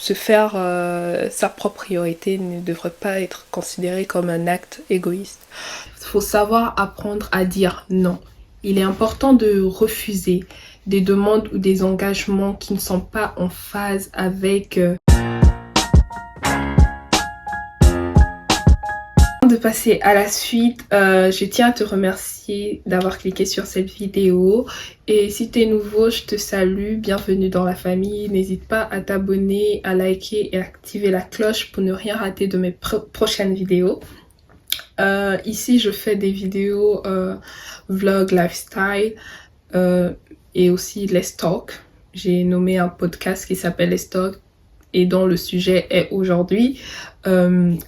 se faire sa propre priorité ne devrait pas être considéré comme un acte égoïste. Il faut savoir apprendre à dire non. Il est important de refuser des demandes ou des engagements qui ne sont pas en phase avec de passer à la suite, je tiens à te remercier d'avoir cliqué sur cette vidéo et si tu es nouveau, je te salue, bienvenue dans la famille. N'hésite pas à t'abonner, à liker et à activer la cloche pour ne rien rater de mes prochaines vidéos. Ici, je fais des vidéos vlog, lifestyle et aussi Let's Talk. J'ai nommé un podcast qui s'appelle Let's Talk et dont le sujet est aujourd'hui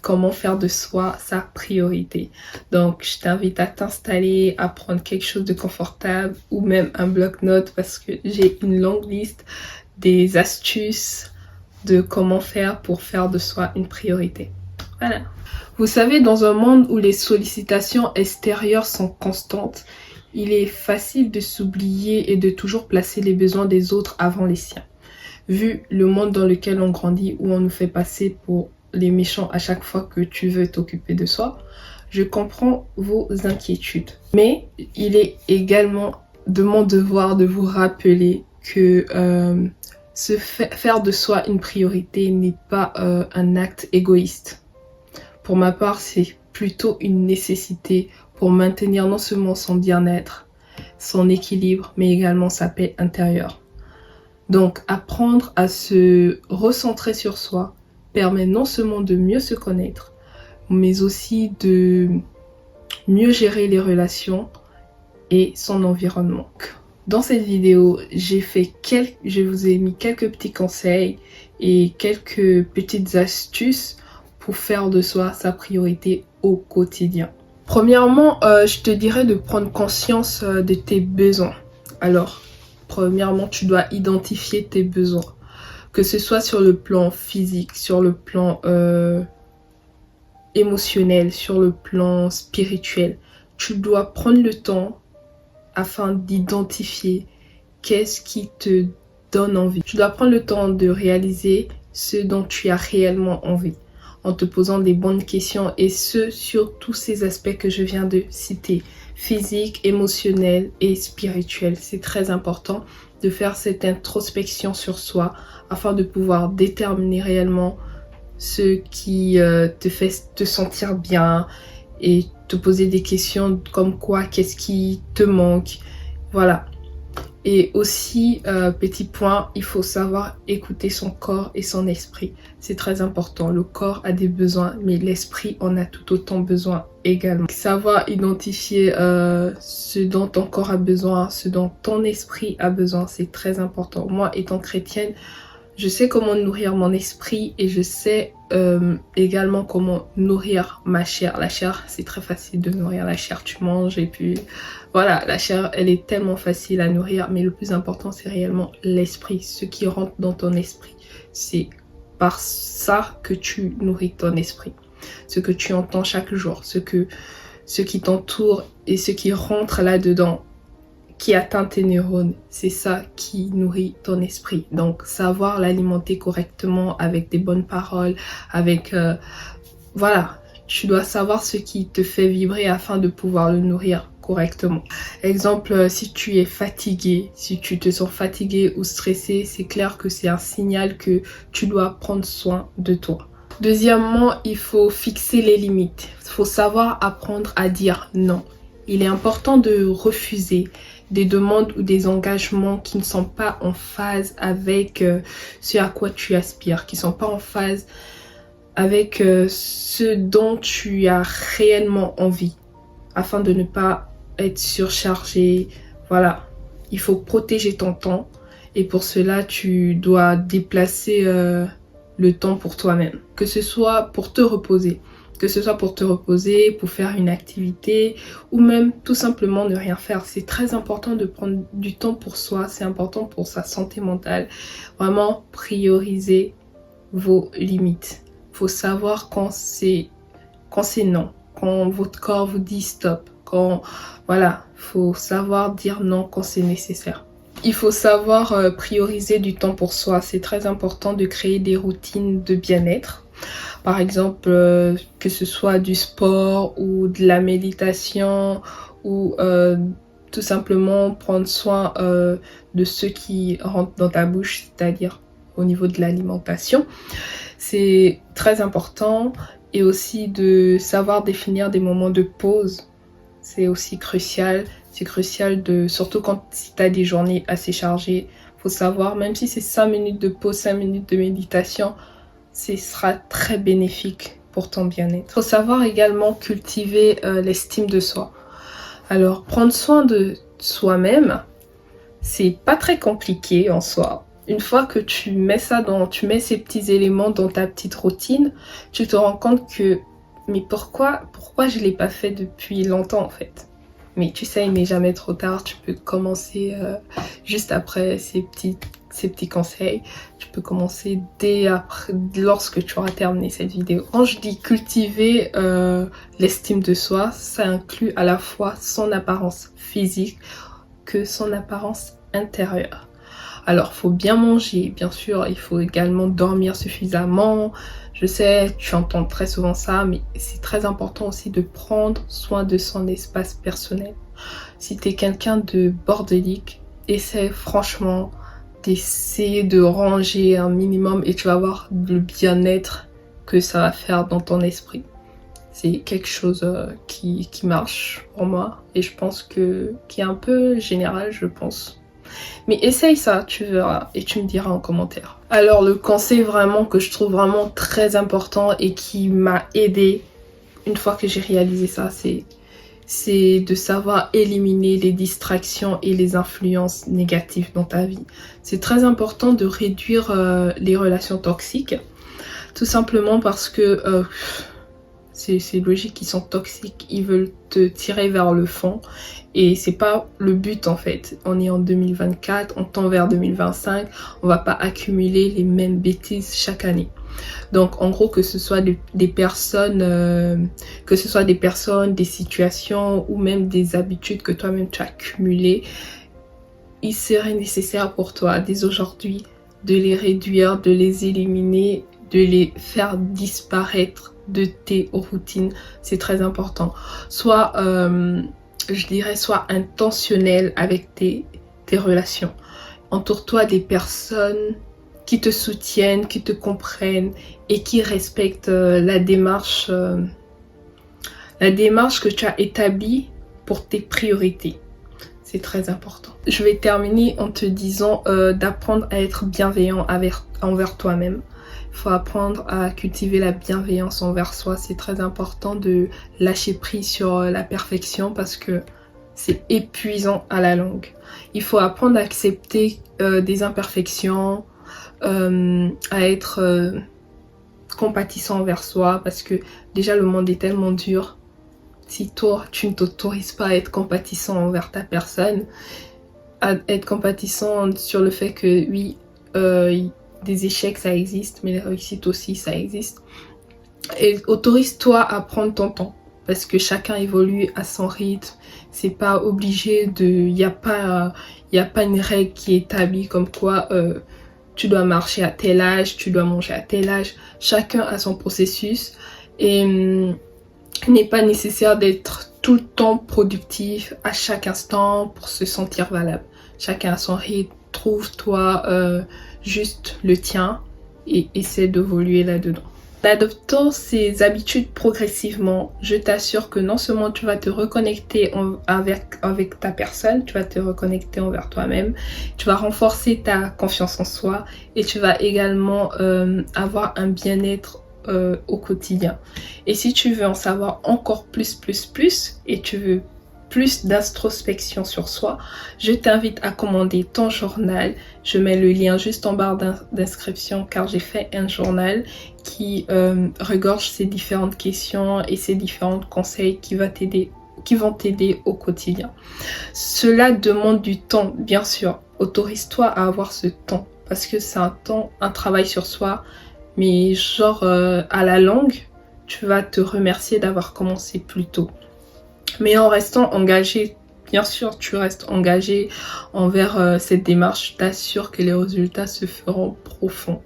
comment faire de soi sa priorité. Donc je t'invite à t'installer, à prendre quelque chose de confortable ou même un bloc-notes parce que j'ai une longue liste des astuces de comment faire pour faire de soi une priorité. Voilà. Vous savez, dans un monde où les sollicitations extérieures sont constantes, il est facile de s'oublier et de toujours placer les besoins des autres avant les siens. Vu le monde dans lequel on grandit, où on nous fait passer pour les méchants à chaque fois que tu veux t'occuper de soi, je comprends vos inquiétudes. Mais il est également de mon devoir de vous rappeler que faire de soi une priorité n'est pas un acte égoïste. Pour ma part, c'est plutôt une nécessité pour maintenir non seulement son bien-être, son équilibre, mais également sa paix intérieure. Donc, apprendre à se recentrer sur soi permet non seulement de mieux se connaître, mais aussi de mieux gérer les relations et son environnement. Dans cette vidéo, je vous ai mis quelques petits conseils et quelques petites astuces pour faire de soi sa priorité au quotidien. Premièrement, je te dirais de prendre conscience de tes besoins. Alors, premièrement, tu dois identifier tes besoins. Que ce soit sur le plan physique, sur le plan émotionnel, sur le plan spirituel. Tu dois prendre le temps afin d'identifier qu'est-ce qui te donne envie. Tu dois prendre le temps de réaliser ce dont tu as réellement envie en te posant des bonnes questions et ce sur tous ces aspects que je viens de citer. Physique, émotionnel et spirituel. C'est très important de faire cette introspection sur soi afin de pouvoir déterminer réellement ce qui te fait te sentir bien et te poser des questions comme quoi, qu'est-ce qui te manque, voilà. Et aussi, petit point, il faut savoir écouter son corps et son esprit. C'est très important. Le corps a des besoins, mais l'esprit en a tout autant besoin également. Savoir identifier ce dont ton corps a besoin, ce dont ton esprit a besoin, c'est très important. Moi, étant chrétienne, je sais comment nourrir mon esprit et je sais également comment nourrir ma chair. La chair, c'est très facile de nourrir la chair. Tu manges et puis voilà, la chair, elle est tellement facile à nourrir. Mais le plus important, c'est réellement l'esprit. Ce qui rentre dans ton esprit, c'est par ça que tu nourris ton esprit. Ce que tu entends chaque jour, ce qui t'entoure et ce qui rentre là-dedans, qui atteint tes neurones, c'est ça qui nourrit ton esprit. Donc, savoir l'alimenter correctement avec des bonnes paroles, avec... voilà, tu dois savoir ce qui te fait vibrer afin de pouvoir le nourrir correctement. Exemple, si tu es fatigué, si tu te sens fatigué ou stressé, c'est clair que c'est un signal que tu dois prendre soin de toi. Deuxièmement, il faut fixer les limites. Il faut savoir apprendre à dire non. Il est important de refuser des demandes ou des engagements qui ne sont pas en phase avec ce à quoi tu aspires, qui ne sont pas en phase avec ce dont tu as réellement envie, afin de ne pas être surchargé. Voilà, il faut protéger ton temps et pour cela, tu dois déplacer le temps pour toi-même, que ce soit pour te reposer. Que ce soit pour te reposer, pour faire une activité ou même tout simplement ne rien faire. C'est très important de prendre du temps pour soi, c'est important pour sa santé mentale. Vraiment prioriser vos limites. Il faut savoir quand c'est non, quand votre corps vous dit stop, quand voilà, faut savoir dire non quand c'est nécessaire. Il faut savoir prioriser du temps pour soi. C'est très important de créer des routines de bien-être. Par exemple, que ce soit du sport ou de la méditation ou tout simplement prendre soin de ce qui rentre dans ta bouche, c'est-à-dire au niveau de l'alimentation. C'est très important, et aussi de savoir définir des moments de pause. C'est aussi crucial. C'est crucial surtout quand si tu as des journées assez chargées, faut savoir, même si c'est 5 minutes de pause, 5 minutes de méditation, ce sera très bénéfique pour ton bien-être. Faut savoir également cultiver l'estime de soi. Alors, prendre soin de soi-même, c'est pas très compliqué en soi. Une fois que tu mets ces petits éléments dans ta petite routine, tu te rends compte que, mais pourquoi je l'ai pas fait depuis longtemps en fait. Mais tu sais, il n'est jamais trop tard. Tu peux commencer juste après ces petits conseils. Tu peux commencer dès après, lorsque tu auras terminé cette vidéo. Quand je dis cultiver l'estime de soi, ça inclut à la fois son apparence physique que son apparence intérieure. Alors, faut bien manger, bien sûr. Il faut également dormir suffisamment. Je sais, tu entends très souvent ça, mais c'est très important aussi de prendre soin de son espace personnel. Si tu es quelqu'un de bordélique, essaie franchement d'essayer de ranger un minimum et tu vas voir le bien-être que ça va faire dans ton esprit. C'est quelque chose qui marche pour moi et je pense qui est un peu général, je pense. Mais essaye ça, tu verras et tu me diras en commentaire. Alors le conseil vraiment que je trouve vraiment très important et qui m'a aidé une fois que j'ai réalisé ça, c'est de savoir éliminer les distractions et les influences négatives dans ta vie. C'est très important de réduire les relations toxiques, tout simplement parce que c'est logique qu'ils sont toxiques, ils veulent te tirer vers le fond et c'est pas le but en fait. On est en 2024, on tend vers 2025, on va pas accumuler les mêmes bêtises chaque année. Donc en gros, que ce soit des personnes, des situations ou même des habitudes que toi-même tu as accumulées, il serait nécessaire pour toi dès aujourd'hui de les réduire, de les éliminer, de les faire disparaître de tes routines. C'est très important. Soit, je dirais, soit intentionnel avec tes relations. Entoure-toi des personnes qui te soutiennent, qui te comprennent et qui respectent la démarche que tu as établie pour tes priorités. C'est très important. Je vais terminer en te disant d'apprendre à être bienveillant envers toi-même. Il faut apprendre à cultiver la bienveillance envers soi. C'est très important de lâcher prise sur la perfection parce que c'est épuisant à la longue. Il faut apprendre à accepter des imperfections, à être compatissant envers soi parce que déjà le monde est tellement dur. Si toi tu ne t'autorises pas à être compatissant envers ta personne, à être compatissant sur le fait que oui, des échecs ça existe, mais les réussites aussi ça existe. Et autorise-toi à prendre ton temps parce que chacun évolue à son rythme. C'est pas obligé il y a pas une règle qui est établie comme quoi tu dois marcher à tel âge, tu dois manger à tel âge. Chacun a son processus et il n'est pas nécessaire d'être tout le temps productif à chaque instant pour se sentir valable. Chacun a son rythme. Trouve-toi juste le tien et essaie d'évoluer là-dedans. En adoptant ces habitudes progressivement, je t'assure que non seulement tu vas te reconnecter avec ta personne, tu vas te reconnecter envers toi-même, tu vas renforcer ta confiance en soi et tu vas également avoir un bien-être au quotidien. Et si tu veux en savoir encore plus et tu veux plus d'introspection sur soi, je t'invite à commander ton journal. Je mets le lien juste en barre d'inscription car j'ai fait un journal qui regorge ces différentes questions et ces différents conseils qui vont t'aider au quotidien. Cela demande du temps, bien sûr. Autorise-toi à avoir ce temps parce que c'est un travail sur soi, mais genre à la longue, tu vas te remercier d'avoir commencé plus tôt. Mais en restant engagé bien sûr tu restes engagé envers cette démarche, je t'assure que les résultats se feront profonds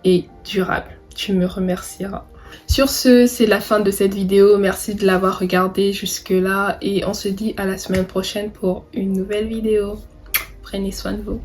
et durables. Tu me remercieras. Sur ce, c'est la fin de cette vidéo. Merci de l'avoir regardée jusque là et on se dit à la semaine prochaine pour une nouvelle vidéo. Prenez soin de vous.